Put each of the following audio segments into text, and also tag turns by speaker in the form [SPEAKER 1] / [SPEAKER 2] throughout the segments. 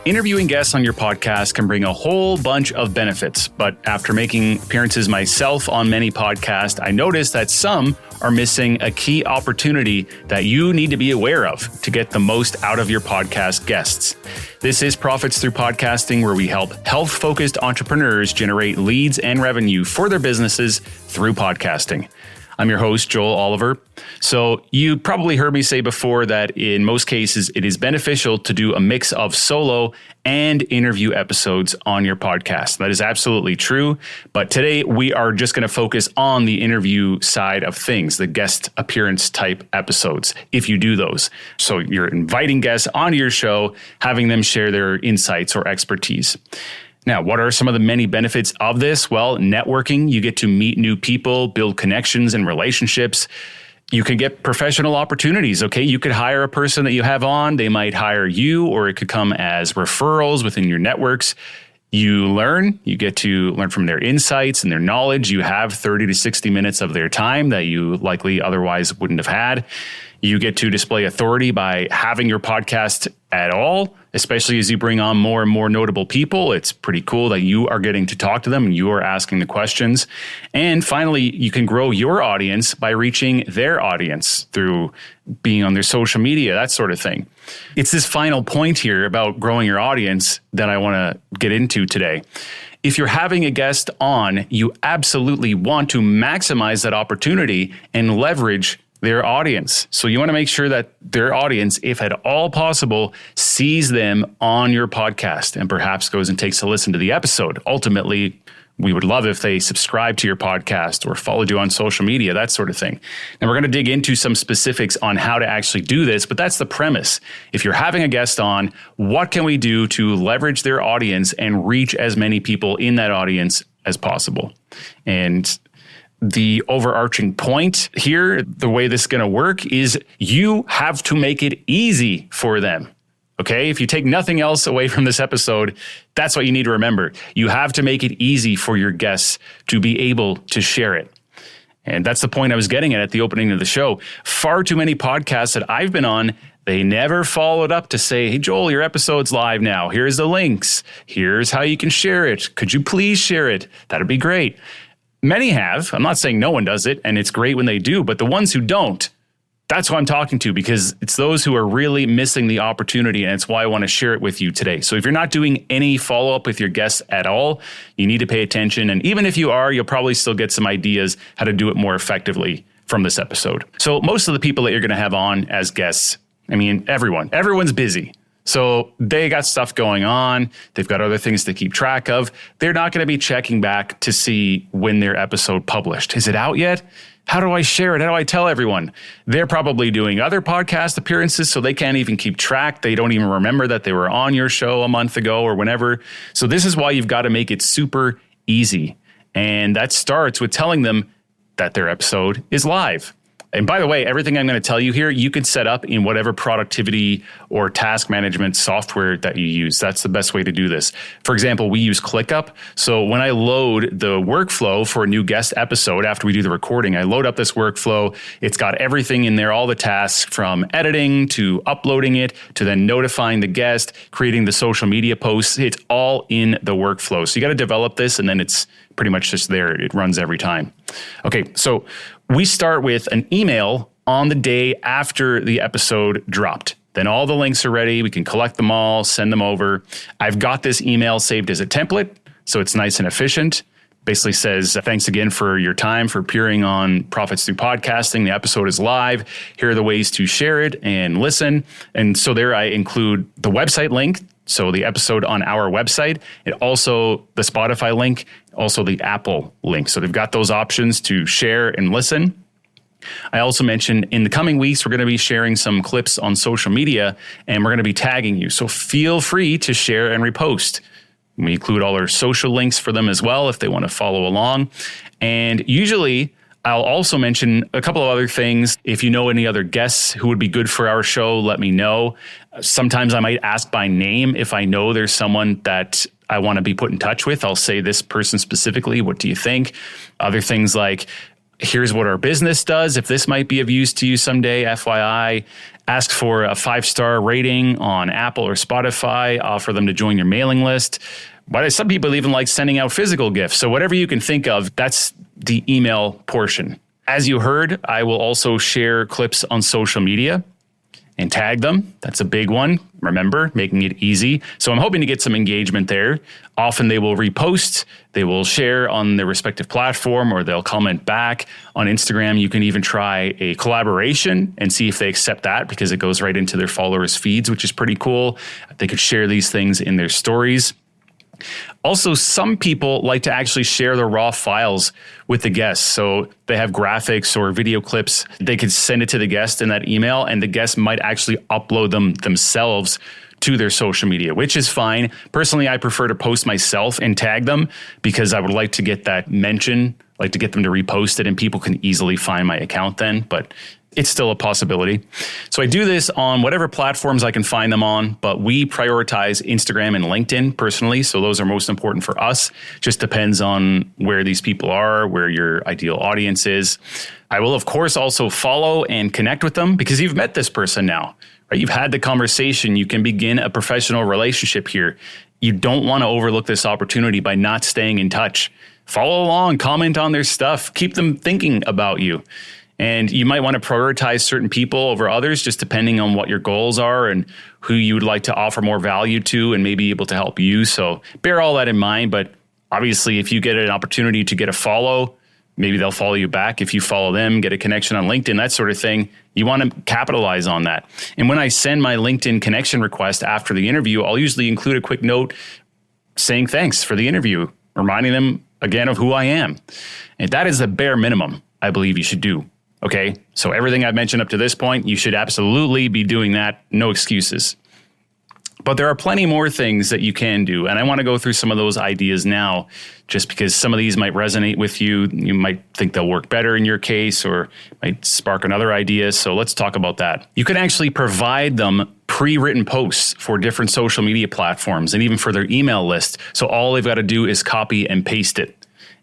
[SPEAKER 1] Interviewing guests on your podcast can bring a whole bunch of benefits, but after making appearances myself on many podcasts, I noticed that some are missing a key opportunity that you need to be aware of to get the most out of your podcast guests. This is Profits Through Podcasting, where we help health-focused entrepreneurs generate leads and revenue for their businesses through podcasting. I'm your host, Joel Oliver. So you probably heard me say before that in most cases, it is beneficial to do a mix of solo and interview episodes on your podcast. That is absolutely true. But today we are just going to focus on the interview side of things, the guest appearance type episodes, if you do those. So you're inviting guests onto your show, having them share their insights or expertise. Now, what are some of the many benefits of this? Well, networking, you get to meet new people, build connections and relationships. You can get professional opportunities, okay? You could hire a person that you have on, they might hire you, or it could come as referrals within your networks. You get to learn from their insights and their knowledge. You have 30 to 60 minutes of their time that you likely otherwise wouldn't have had. You get to display authority by having your podcast at all, especially as you bring on more and more notable people. It's pretty cool that you are getting to talk to them and you are asking the questions. And finally, you can grow your audience by reaching their audience through being on their social media, that sort of thing. It's this final point here about growing your audience that I want to get into today. If you're having a guest on, you absolutely want to maximize that opportunity and leverage their audience. So you want to make sure that their audience, if at all possible, sees them on your podcast and perhaps goes and takes a listen to the episode. Ultimately, we would love if they subscribe to your podcast or followed you on social media, that sort of thing. And we're going to dig into some specifics on how to actually do this, but that's the premise. If you're having a guest on, what can we do to leverage their audience and reach as many people in that audience as possible? And the overarching point here, the way this is going to work is you have to make it easy for them. Okay, if you take nothing else away from this episode, that's what you need to remember. You have to make it easy for your guests to be able to share it. And that's the point I was getting at the opening of the show. Far too many podcasts that I've been on, they never followed up to say, hey, Joel, your episode's live now. Here's the links. Here's how you can share it. Could you please share it? That'd be great. Many have. I'm not saying no one does it, and it's great when they do, but the ones who don't, that's who I'm talking to, because it's those who are really missing the opportunity, and it's why I want to share it with you today. So if you're not doing any follow-up with your guests at all, you need to pay attention. And even if you are, you'll probably still get some ideas how to do it more effectively from this episode. So most of the people that you're going to have on as guests, everyone's busy. So they got stuff going on. They've got other things to keep track of. They're not going to be checking back to see when their episode published. Is it out yet? How do I share it? How do I tell everyone? They're probably doing other podcast appearances, so they can't even keep track. They don't even remember that they were on your show a month ago or whenever. So this is why you've got to make it super easy. And that starts with telling them that their episode is live. And by the way, everything I'm going to tell you here, you can set up in whatever productivity or task management software that you use. That's the best way to do this. For example, we use ClickUp. So when I load the workflow for a new guest episode after we do the recording, I load up this workflow. It's got everything in there, all the tasks from editing to uploading it to then notifying the guest, creating the social media posts. It's all in the workflow. So you got to develop this, and then it's pretty much just there. It runs every time. Okay, so we start with an email on the day after the episode dropped. Then all the links are ready. We can collect them all, send them over. I've got this email saved as a template, so it's nice and efficient. Basically says, thanks again for your time for appearing on Profits Through Podcasting. The episode is live. Here are the ways to share it and listen. And so there I include the website link, so the episode on our website, and also the Spotify link, also the Apple link. So they've got those options to share and listen. I also mentioned in the coming weeks, we're going to be sharing some clips on social media, and we're going to be tagging you. So feel free to share and repost. We include all our social links for them as well if they want to follow along. And usually I'll also mention a couple of other things. If you know any other guests who would be good for our show, let me know. Sometimes I might ask by name if I know there's someone that I want to be put in touch with. I'll say this person specifically. What do you think? Other things like, Here's what our business does. If this might be of use to you someday, FYI, ask for a 5-star rating on Apple or Spotify, offer them to join your mailing list. But some people even like sending out physical gifts. So whatever you can think of, that's the email portion. As you heard, I will also share clips on social media and tag them. That's a big one. Remember, making it easy. So I'm hoping to get some engagement there. Often they will repost, they will share on their respective platform, or they'll comment back. On Instagram, you can even try a collaboration and see if they accept that, because it goes right into their followers' feeds, which is pretty cool. They could share these things in their stories. Also, some people like to actually share the raw files with the guests. So they have graphics or video clips. They could send it to the guest in that email, and the guest might actually upload them themselves to their social media, which is fine. Personally, I prefer to post myself and tag them, because I would like to get that mention, like to get them to repost it, and people can easily find my account then. But it's still a possibility. So I do this on whatever platforms I can find them on, but we prioritize Instagram and LinkedIn personally. So those are most important for us. Just depends on where these people are, where your ideal audience is. I will, of course, also follow and connect with them, because you've met this person now, right? You've had the conversation. You can begin a professional relationship here. You don't want to overlook this opportunity by not staying in touch. Follow along, comment on their stuff, keep them thinking about you. And you might want to prioritize certain people over others, just depending on what your goals are and who you would like to offer more value to and maybe able to help you. So bear all that in mind. But obviously, if you get an opportunity to get a follow, maybe they'll follow you back. If you follow them, get a connection on LinkedIn, that sort of thing, you want to capitalize on that. And when I send my LinkedIn connection request after the interview, I'll usually include a quick note saying thanks for the interview, reminding them again of who I am. And that is the bare minimum I believe you should do. Okay, so everything I've mentioned up to this point, you should absolutely be doing that. No excuses. But there are plenty more things that you can do. And I want to go through some of those ideas now, just because some of these might resonate with you. You might think they'll work better in your case, or might spark another idea. So let's talk about that. You can actually provide them pre-written posts for different social media platforms and even for their email list. So all they've got to do is copy and paste it.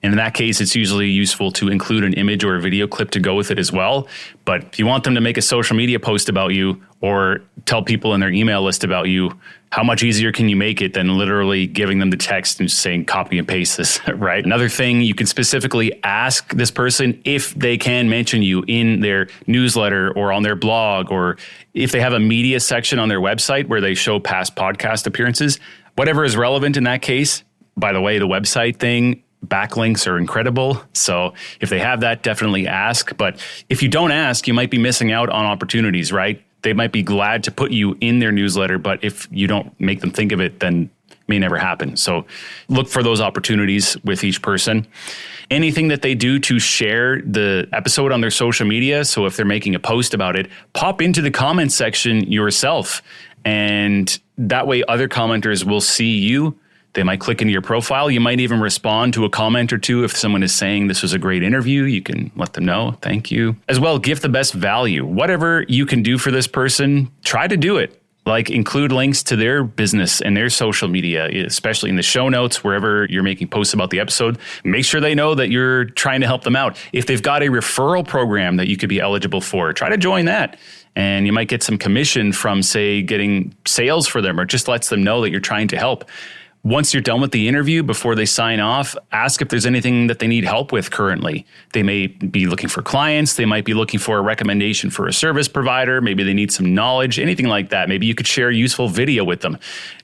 [SPEAKER 1] And in that case, it's usually useful to include an image or a video clip to go with it as well. But if you want them to make a social media post about you or tell people in their email list about you, how much easier can you make it than literally giving them the text and saying copy and paste this, right? Another thing, you can specifically ask this person if they can mention you in their newsletter or on their blog, or if they have a media section on their website where they show past podcast appearances, whatever is relevant in that case. By the way, the website thing, backlinks are incredible. So if they have that, definitely ask. But if you don't ask, you might be missing out on opportunities, right? They might be glad to put you in their newsletter, but if you don't make them think of it, then it may never happen. So look for those opportunities with each person. Anything that they do to share the episode on their social media. So if they're making a post about it, pop into the comment section yourself. And that way other commenters will see you. They might click into your profile. You might even respond to a comment or two. If someone is saying this was a great interview, you can let them know. Thank you. As well, give the best value. Whatever you can do for this person, try to do it. Like include links to their business and their social media, especially in the show notes, wherever you're making posts about the episode. Make sure they know that you're trying to help them out. If they've got a referral program that you could be eligible for, try to join that. And you might get some commission from, say, getting sales for them, or just lets them know that you're trying to help. Once you're done with the interview, before they sign off, ask if there's anything that they need help with currently. They may be looking for clients. They might be looking for a recommendation for a service provider. Maybe they need some knowledge, anything like that. Maybe you could share a useful video with them.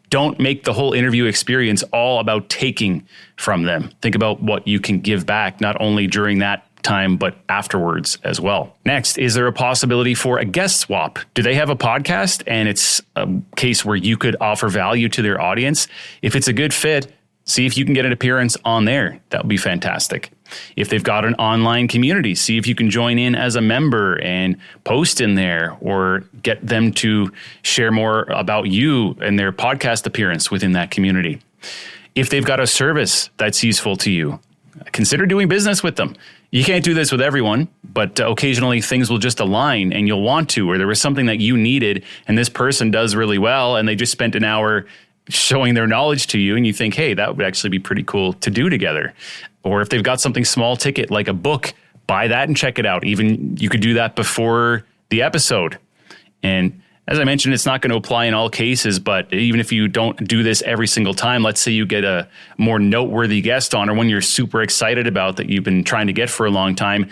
[SPEAKER 1] Don't make the whole interview experience all about taking from them. Think about what you can give back, not only during that time, but afterwards as well. Next, is there a possibility for a guest swap? Do they have a podcast and it's a case where you could offer value to their audience? If it's a good fit, see if you can get an appearance on there. That would be fantastic. If they've got an online community, see if you can join in as a member and post in there, or get them to share more about you and their podcast appearance within that community. If they've got a service that's useful to you, consider doing business with them. You can't do this with everyone, but occasionally things will just align and you'll want to, or there was something that you needed and this person does really well and they just spent an hour showing their knowledge to you and you think, hey, that would actually be pretty cool to do together. Or if they've got something small ticket like a book, buy that and check it out. Even you could do that before the episode. And as I mentioned, it's not going to apply in all cases, but even if you don't do this every single time, let's say you get a more noteworthy guest on, or one you're super excited about that you've been trying to get for a long time,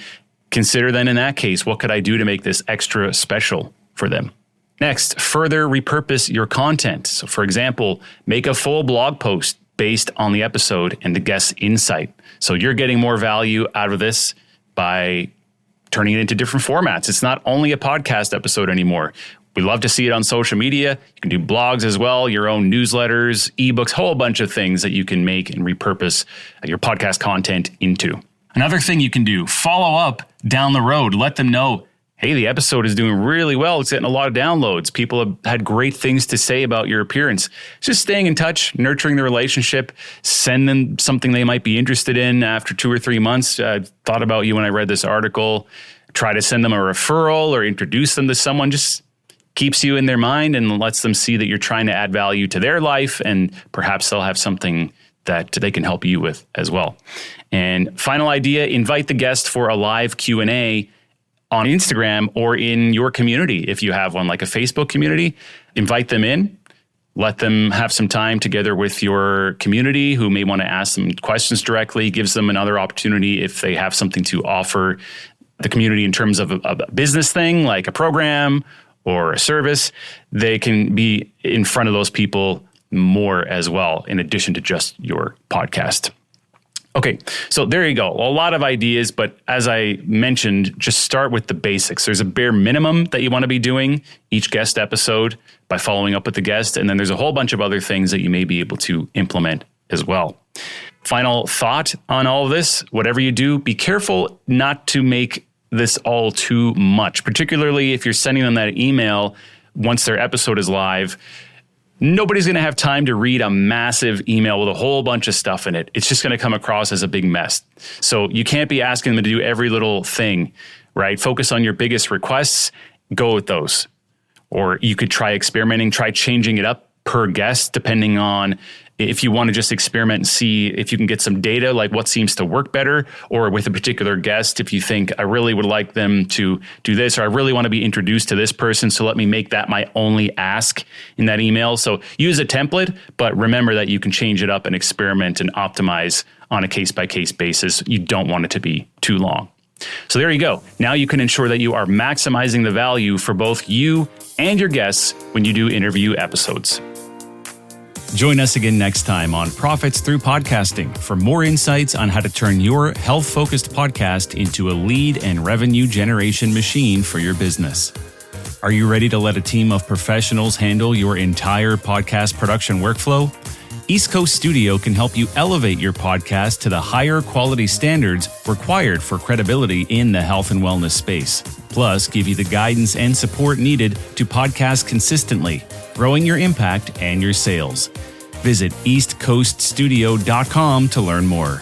[SPEAKER 1] consider then in that case, what could I do to make this extra special for them? Next, further repurpose your content. So for example, make a full blog post based on the episode and the guest's insight. So you're getting more value out of this by turning it into different formats. It's not only a podcast episode anymore. We love to see it on social media. You can do blogs as well, your own newsletters, ebooks, whole bunch of things that you can make and repurpose your podcast content into. Another thing you can do, follow up down the road. Let them know, hey, the episode is doing really well. It's getting a lot of downloads. People have had great things to say about your appearance. Just staying in touch, nurturing the relationship, send them something they might be interested in after 2 or 3 months. I thought about you when I read this article. Try to send them a referral or introduce them to someone. Just keeps you in their mind and lets them see that you're trying to add value to their life, and perhaps they'll have something that they can help you with as well. And final idea, invite the guest for a live Q&A on Instagram or in your community. If you have one, like a Facebook community, invite them in, let them have some time together with your community who may want to ask them questions directly, gives them another opportunity if they have something to offer the community in terms of a business thing, like a program or a service. They can be in front of those people more as well, in addition to just your podcast. Okay, so there you go. A lot of ideas, but as I mentioned, just start with the basics. There's a bare minimum that you want to be doing each guest episode by following up with the guest, and then there's a whole bunch of other things that you may be able to implement as well. Final thought on all of this, whatever you do, be careful not to make this all too much, particularly if you're sending them that email once their episode is live. Nobody's going to have time to read a massive email with a whole bunch of stuff in it. It's just going to come across as a big mess. So you can't be asking them to do every little thing, right? Focus on your biggest requests, go with those. Or you could try experimenting, try changing it up per guest, depending on if you want to just experiment and see if you can get some data, like what seems to work better, or with a particular guest, if you think I really would like them to do this, or I really want to be introduced to this person, so let me make that my only ask in that email. So use a template, but remember that you can change it up and experiment and optimize on a case-by-case basis. You don't want it to be too long. So there you go. Now you can ensure that you are maximizing the value for both you and your guests when you do interview episodes. Join us again next time on Profits Through Podcasting for more insights on how to turn your health-focused podcast into a lead and revenue generation machine for your business. Are you ready to let a team of professionals handle your entire podcast production workflow? East Coast Studio can help you elevate your podcast to the higher quality standards required for credibility in the health and wellness space. Plus, give you the guidance and support needed to podcast consistently, growing your impact and your sales. Visit eastcoaststudio.com to learn more.